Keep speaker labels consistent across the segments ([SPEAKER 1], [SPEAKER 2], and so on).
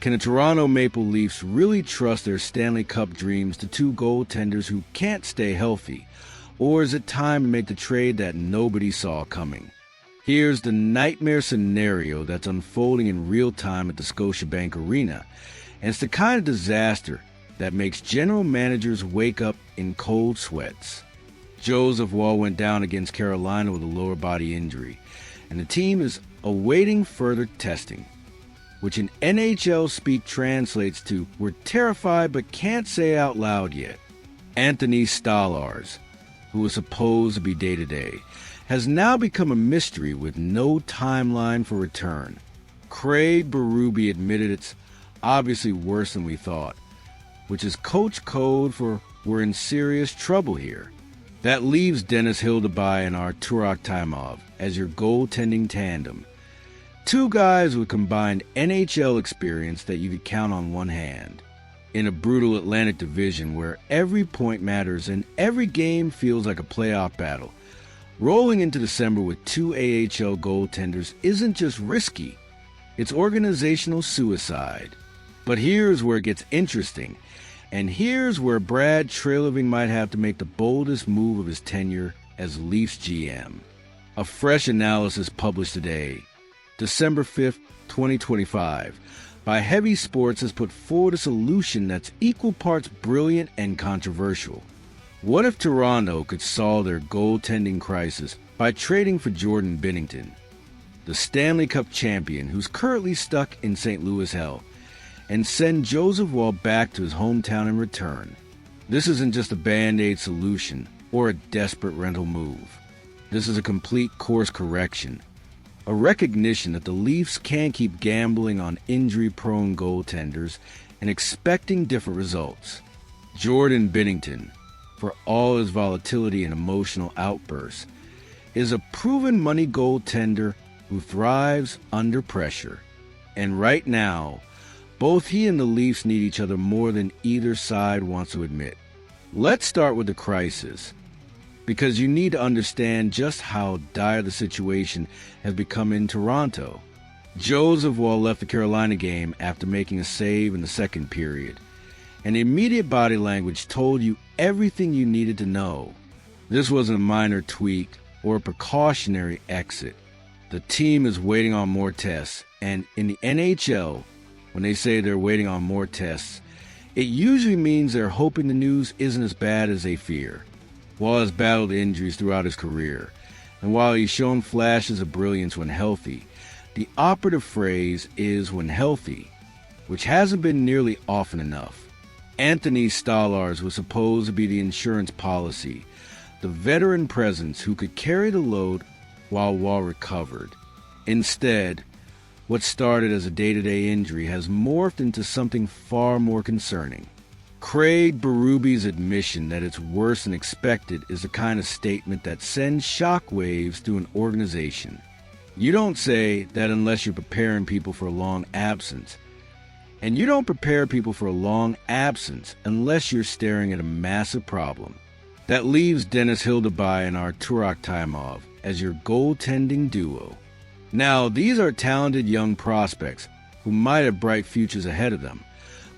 [SPEAKER 1] Can the Toronto Maple Leafs really trust their Stanley Cup dreams to two goaltenders who can't stay healthy? Or is it time to make the trade that nobody saw coming? Here's the nightmare scenario that's unfolding in real time at the Scotiabank Arena, and it's the kind of disaster that makes general managers wake up in cold sweats. Joseph Woll went down against Carolina with a lower body injury, and the team is awaiting further testing, which in NHL speak translates to, "We're terrified but can't say out loud yet." Anthony Stolarz, who was supposed to be day-to-day, has now become a mystery with no timeline for return. Craig Berube admitted it's obviously worse than we thought, which is coach code for "we're in serious trouble here." That leaves Dennis Hildebrand and Artur Akhtaimov as your goaltending tandem. Two guys with combined NHL experience that you could count on one hand. In a brutal Atlantic division where every point matters and every game feels like a playoff battle, rolling into December with two AHL goaltenders isn't just risky, it's organizational suicide. But here's where it gets interesting, and here's where Brad Treliving might have to make the boldest move of his tenure as Leafs GM. A fresh analysis published today, December 5th, 2025, by Heavy Sports has put forward a solution that's equal parts brilliant and controversial. What if Toronto could solve their goaltending crisis by trading for Jordan Binnington, the Stanley Cup champion who's currently stuck in St. Louis hell, and send Joseph Woll back to his hometown in return? This isn't just a band-aid solution or a desperate rental move. This is a complete course correction, a recognition that the Leafs can't keep gambling on injury-prone goaltenders and expecting different results. Jordan Binnington, for all his volatility and emotional outbursts, is a proven money goaltender who thrives under pressure. And right now, both he and the Leafs need each other more than either side wants to admit. Let's start with the crisis, because you need to understand just how dire the situation has become in Toronto. Joseph Woll left the Carolina game after making a save in the second period, and the immediate body language told you everything you needed to know. This wasn't a minor tweak or a precautionary exit. The team is waiting on more tests, and in the NHL, when they say they're waiting on more tests, it usually means they're hoping the news isn't as bad as they fear. Woll has battled injuries throughout his career, and while he's shown flashes of brilliance when healthy, the operative phrase is "when healthy," which hasn't been nearly often enough. Anthony Stolarz was supposed to be the insurance policy, the veteran presence who could carry the load while Woll recovered. Instead, what started as a day-to-day injury has morphed into something far more concerning. Craig Berube's admission that it's worse than expected is the kind of statement that sends shockwaves through an organization. You don't say that unless you're preparing people for a long absence. And you don't prepare people for a long absence unless you're staring at a massive problem. That leaves Dennis Hildebrand and Artur Akhtaimov as your goaltending duo. Now, these are talented young prospects who might have bright futures ahead of them,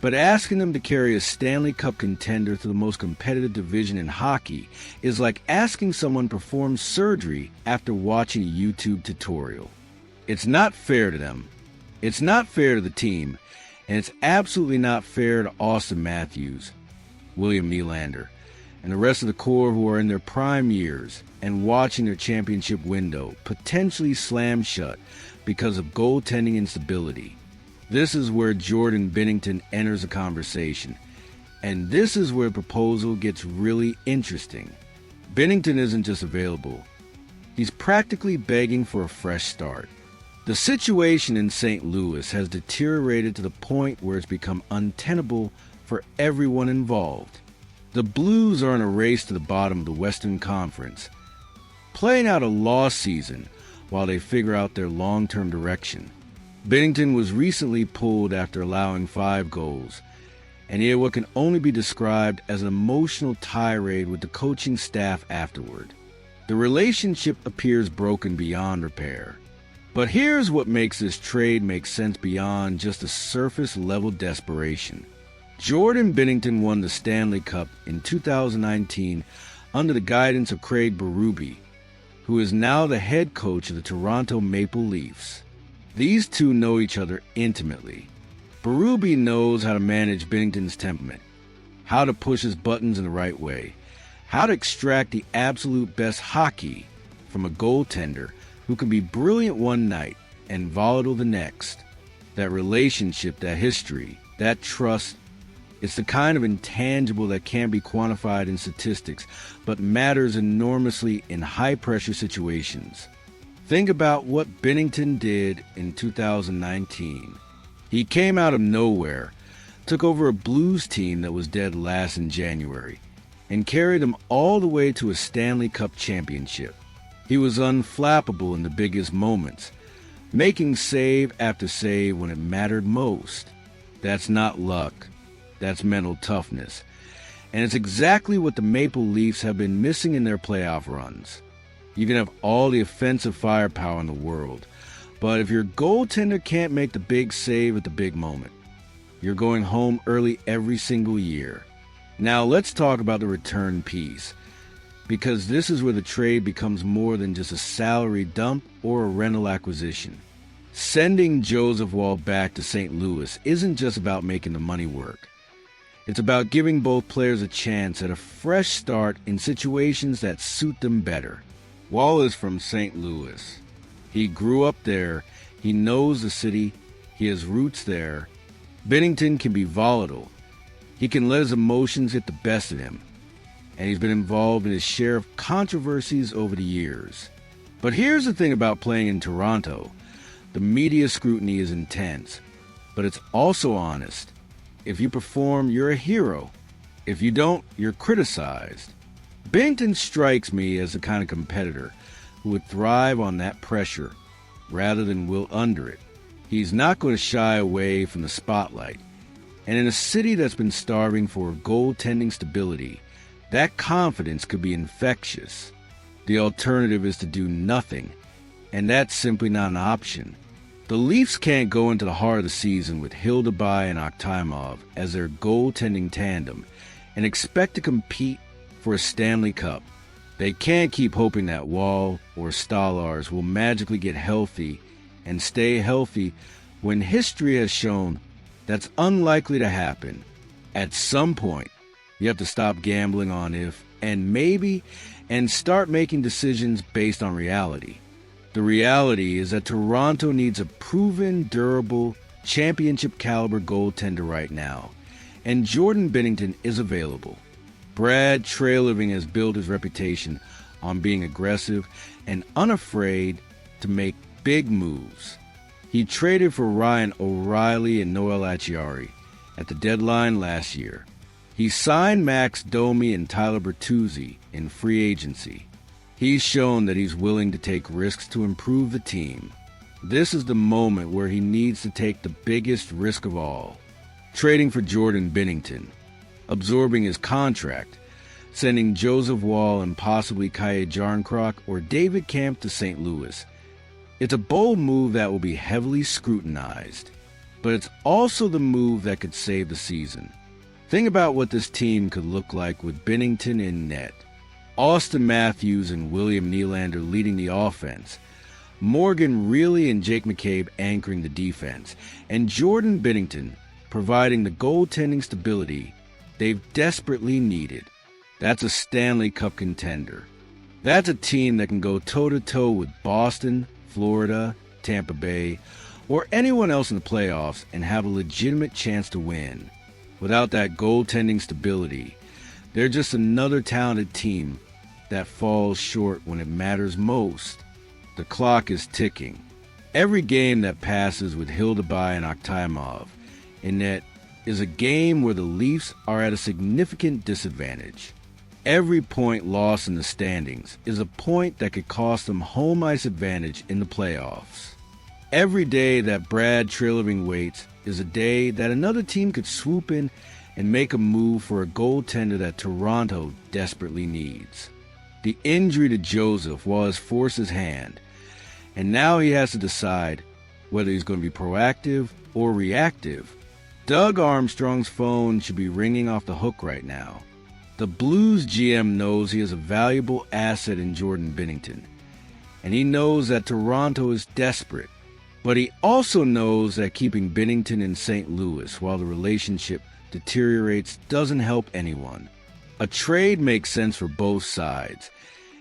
[SPEAKER 1] but asking them to carry a Stanley Cup contender to the most competitive division in hockey is like asking someone to perform surgery after watching a YouTube tutorial. It's not fair to them. It's not fair to the team, and it's absolutely not fair to Auston Matthews, William Nylander, and the rest of the core who are in their prime years and watching their championship window potentially slam shut because of goaltending instability. This is where Jordan Binnington enters the conversation, and this is where the proposal gets really interesting. Binnington isn't just available. He's practically begging for a fresh start. The situation in St. Louis has deteriorated to the point where it's become untenable for everyone involved. The Blues are in a race to the bottom of the Western Conference, playing out a lost season while they figure out their long-term direction. Binnington was recently pulled after allowing 5 goals, and he had what can only be described as an emotional tirade with the coaching staff afterward. The relationship appears broken beyond repair, But here's what makes this trade make sense beyond just a surface-level desperation. Jordan Binnington won the Stanley Cup in 2019 under the guidance of Craig Berube, who is now the head coach of the Toronto Maple Leafs. These two know each other intimately. Berube knows how to manage Binnington's temperament, how to push his buttons in the right way, how to extract the absolute best hockey from a goaltender who can be brilliant one night and volatile the next. That relationship, that history, that trust, it's the kind of intangible that can't be quantified in statistics, but matters enormously in high-pressure situations. Think about what Binnington did in 2019. He came out of nowhere, took over a Blues team that was dead last in January, and carried them all the way to a Stanley Cup championship. He was unflappable in the biggest moments, making save after save when it mattered most. That's not luck. That's mental toughness. And it's exactly what the Maple Leafs have been missing in their playoff runs. You can have all the offensive firepower in the world, but if your goaltender can't make the big save at the big moment, you're going home early every single year. Now let's talk about the return piece, because this is where the trade becomes more than just a salary dump or a rental acquisition. Sending Joseph Woll back to St. Louis isn't just about making the money work. It's about giving both players a chance at a fresh start in situations that suit them better. Woll is from St. Louis. He grew up there. He knows the city. He has roots there. Binnington can be volatile. He can let his emotions get the best of him. And he's been involved in his share of controversies over the years. But here's the thing about playing in Toronto. The media scrutiny is intense, but it's also honest. If you perform, you're a hero. If you don't, you're criticized. Binnington strikes me as the kind of competitor who would thrive on that pressure rather than wilt under it. He's not going to shy away from the spotlight. And in a city that's been starving for goaltending stability, that confidence could be infectious. The alternative is to do nothing, and that's simply not an option. The Leafs can't go into the heart of the season with Hildebrand and Akhtaimov as their goaltending tandem and expect to compete for a Stanley Cup. They can't keep hoping that Woll or Stolarz will magically get healthy and stay healthy when history has shown that's unlikely to happen. At some point, you have to stop gambling on if and maybe and start making decisions based on reality. The reality is that Toronto needs a proven, durable, championship-caliber goaltender right now, and Jordan Binnington is available. Brad Treliving has built his reputation on being aggressive and unafraid to make big moves. He traded for Ryan O'Reilly and Noel Acciari at the deadline last year. He signed Max Domi and Tyler Bertuzzi in free agency. He's shown that he's willing to take risks to improve the team. This is the moment where he needs to take the biggest risk of all, trading for Jordan Binnington, absorbing his contract, sending Joseph Woll and possibly Kaje Jarnkrok or David Kampf to St. Louis. It's a bold move that will be heavily scrutinized, but it's also the move that could save the season. Think about what this team could look like with Binnington in net, Auston Matthews and William Nylander leading the offense, Morgan Reilly and Jake McCabe anchoring the defense, and Jordan Binnington providing the goaltending stability they've desperately needed. That's a Stanley Cup contender. That's a team that can go toe-to-toe with Boston, Florida, Tampa Bay, or anyone else in the playoffs and have a legitimate chance to win. Without that goaltending stability, they're just another talented team that falls short when it matters most. The clock is ticking. Every game that passes with Hildebrand and Akhtaimov in net is a game where the Leafs are at a significant disadvantage. Every point lost in the standings is a point that could cost them home ice advantage in the playoffs. Every day that Brad Treliving waits is a day that another team could swoop in and make a move for a goaltender that Toronto desperately needs. The injury to Joseph Woll has forced his hand, And now he has to decide whether he's going to be proactive or reactive. Doug Armstrong's phone should be ringing off the hook right now. The Blues GM knows he has a valuable asset in Jordan Binnington, and he knows that Toronto is desperate. But he also knows that keeping Binnington in St. Louis while the relationship deteriorates doesn't help anyone. A trade makes sense for both sides,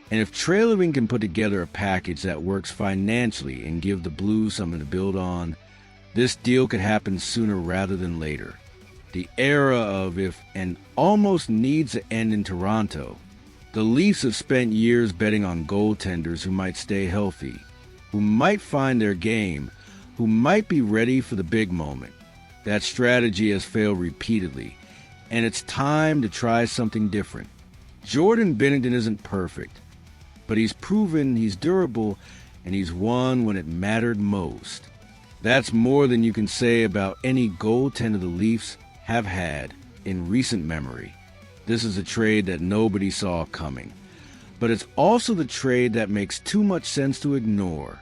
[SPEAKER 1] and if Trailerving can put together a package that works financially and give the Blues something to build on, this deal could happen sooner rather than later. The era of if and almost needs to end in Toronto. The Leafs have spent years betting on goaltenders who might stay healthy, who might find their game, who might be ready for the big moment. That strategy has failed repeatedly, and it's time to try something different. Jordan Binnington isn't perfect, but he's proven he's durable, and he's won when it mattered most. That's more than you can say about any goaltender the Leafs have had in recent memory. This is a trade that nobody saw coming, but it's also the trade that makes too much sense to ignore.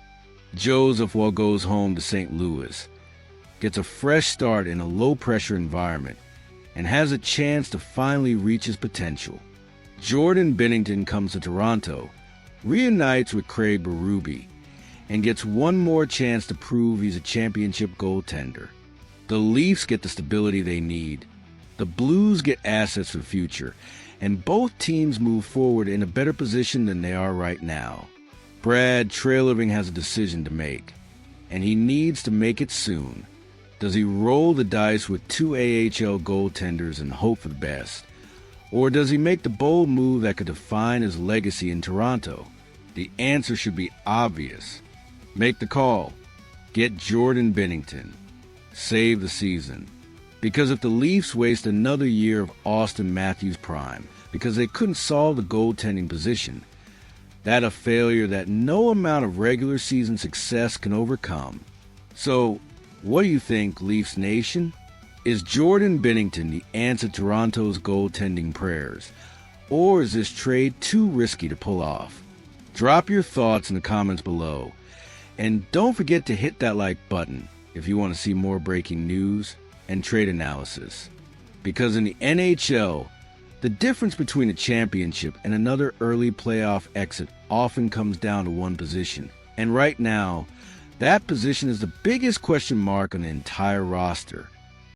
[SPEAKER 1] Joseph Woll goes home to St. Louis, gets a fresh start in a low-pressure environment, and has a chance to finally reach his potential. Jordan Binnington comes to Toronto, reunites with Craig Berube, and gets one more chance to prove he's a championship goaltender. The Leafs get the stability they need. The Blues get assets for the future, and both teams move forward in a better position than they are right now. Brad Trailerving has a decision to make, and he needs to make it soon. Does he roll the dice with two AHL goaltenders and hope for the best? Or does he make the bold move that could define his legacy in Toronto? The answer should be obvious. Make the call. Get Jordan Binnington. Save the season. Because if the Leafs waste another year of Auston Matthews' prime because they couldn't solve the goaltending position, that's a failure that no amount of regular season success can overcome. So, what do you think, Leafs Nation? Is Jordan Binnington the answer to Toronto's goaltending prayers? Or is this trade too risky to pull off? Drop your thoughts in the comments below. And don't forget to hit that like button if you want to see more breaking news and trade analysis. Because in the NHL, the difference between a championship and another early playoff exit often comes down to one position. And right now, that position is the biggest question mark on the entire roster.